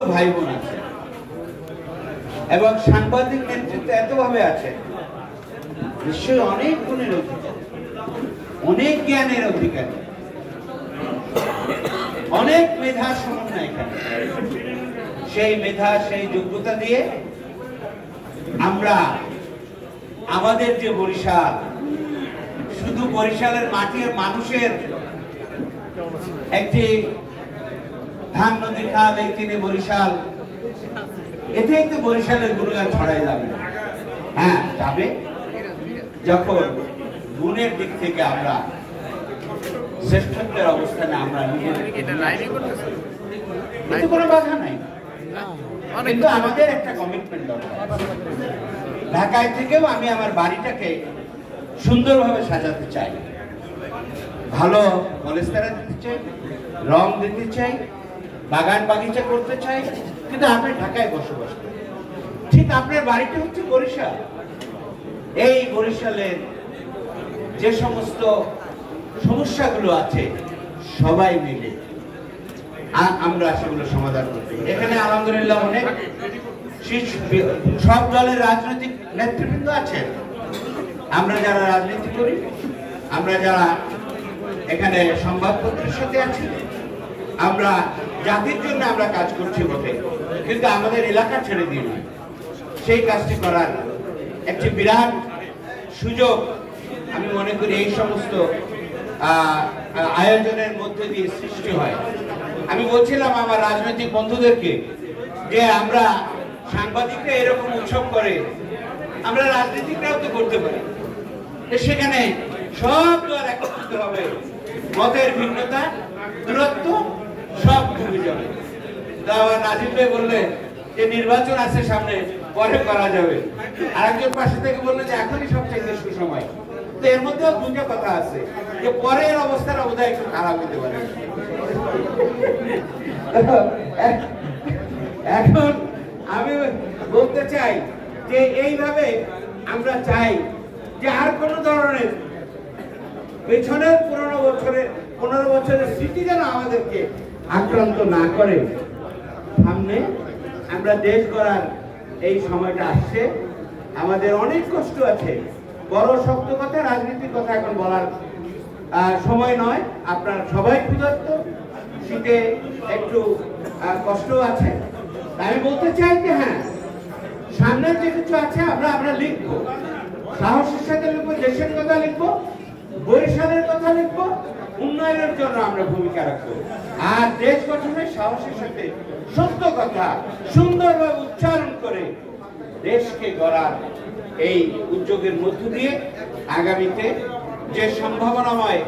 ভাই বোন আছে এবং সাংবাদিক নেতৃত্ব এতভাবে আছে, নিশ্চয়ই অনেক গুণের অধিকারী, অনেক জ্ঞানের অধিকারী, অনেক মেধা সমন্বয় এখানে। সেই মেধা, সেই যোগ্যতা দিয়ে আমরা আমাদের যে বরিশাল, শুধু বরিশালের মাটির মানুষের একটি ধান নদীর খাল, এই তিনি বরিশাল, এতেই তো বরিশালের গুণগান ছড়াই যাবে। হ্যাঁ যাবে, যখন গুণের দিক থেকে আমরা শ্রেষ্ঠত্বের অবস্থানে আমরা কোনো বাধা নাই, কিন্তু আমাদের একটা কমিটমেন্ট দরকার। ঢাকায় থেকেও আমি আমার বাড়িটাকে সুন্দরভাবে সাজাতে চাই, ভালো কলেজতারা দিতে চাই, রং দিতে চাই, বাগান বাগিচা করতে চাই, কিন্তু আপনি ঢাকায় বসবাস করেন। ঠিক আপনার বাড়িটা হচ্ছে বরিশাল। এই বরিশালের যে সমস্ত সমস্যাগুলো আছে সবাই মিলে আমরা সেগুলো সমাধান করতে। এখানে আলহামদুলিল্লাহ অনেক সব দলের রাজনৈতিক নেতৃবৃন্দ আছেন। আমরা যারা রাজনীতি করি, আমরা যারা এখানে সংবাদপত্রের সাথে আছি, আমরা জাতির জন্য আমরা কাজ করছি বটে, কিন্তু আমাদের এলাকা ছেড়ে দিয়ে নয়। সেই কাজটি করার একটি বিরাট সুযোগ আমি মনে করি এই সমস্ত আয়োজনের মধ্যে দিয়ে সৃষ্টি হয়। আমি বলছিলাম আমার রাজনৈতিক বন্ধুদেরকে যে আমরা সাংবাদিকরা এরকম উৎসব করে, আমরা রাজনীতিকরাও তো করতে পারি। সেখানে সব দল একত্রিত হবে, মতের ভিন্নতা, দূরত্ব সব ভুলে যাবে। নাজিব ভাই বললেন যে নির্বাচন আছে সামনে, পরে করা যাবে। আরেকজন পাশে থেকে বললেন যে এখনই সবচেয়ে সুসময়। তো এর মধ্যেও দুটো কথা আছে, যে পরের অবস্থার বোধহয় একটু খারাপ হতে পারে। এখন আমি বলতে চাই যে এইভাবে আমরা চাই যে আর কোন ধরনের পেছনের 15 বছরের স্মৃতি যেন আমাদেরকে আক্রান্ত না করে। সামনে আমরা দেশ গড়ার এই সময়টা আসছে, আমাদের অনেক কষ্ট আছে। বড় শক্ত কথা, রাজনীতির কথা এখন বলার সময় নয়। আপনার সবাই ক্ষুধার্ত, শীতে একটু কষ্ট আছে। আমি বলতে চাই যে হ্যাঁ, সামনের যে কিছু আছে আমরা লিখবো, সাহসের সাথে লিখবো, দেশের কথা লিখবো, বরিশালের কথা লিখবো, উন্নয়নের জন্য আমরা ভূমিকা রাখবো। আর দেশ গঠনের সাহসের সাথে সত্য কথা সুন্দরভাবে উচ্চারণ করে দেশকে গড়ার এই উদ্যোগের মধ্য দিয়ে আগামীতে যে সম্ভাবনাময়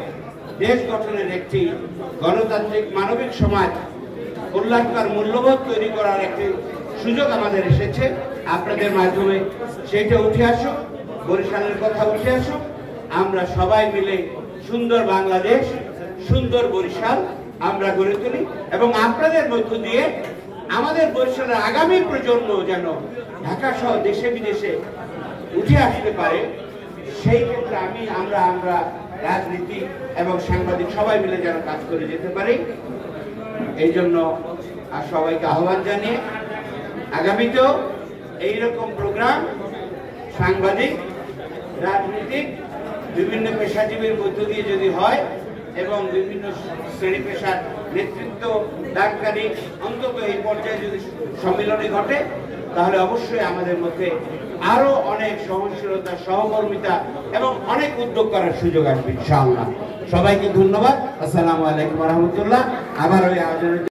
দেশ গঠনের একটি গণতান্ত্রিক মানবিক সমাজ, কল্যাণকর মূল্যবোধ তৈরি করার একটি সুযোগ আমাদের এসেছে। আপনাদের মাধ্যমে সেইটা উঠে আসুক, বরিশালের কথা উঠে আসুক। আমরা সবাই মিলে সুন্দর বাংলাদেশ, সুন্দর বরিশাল আমরা গড়ে তুলি, এবং আপনাদের মধ্য দিয়ে আমাদের বরিশালের আগামী প্রজন্ম যেন ঢাকা সহ দেশে বিদেশে উঠে আসতে পারে। সেই ক্ষেত্রে আমরা রাজনীতি এবং সাংবাদিক সবাই মিলে যেন কাজ করে যেতে পারি, এই জন্য সবাইকে আহ্বান জানিয়ে আগামীতেও এইরকম প্রোগ্রাম সাংবাদিক, রাজনীতিক, বিভিন্ন পেশাজীবীর মধ্য দিয়ে যদি হয় এবং বিভিন্ন শ্রেণী পেশার নেতৃত্ব ডাক্তারি অন্তত এই পর্যায়ে যদি সম্মিলনী ঘটে, তাহলে অবশ্যই আমাদের মধ্যে আরো অনেক সহনশীলতা, সহকর্মিতা এবং অনেক উদ্যোগ করার সুযোগ আসবে ইনশাআল্লাহ। সবাইকে ধন্যবাদ। আসসালামু আলাইকুম ওয়া রাহমাতুল্লাহ। আবার ওই আয়োজনের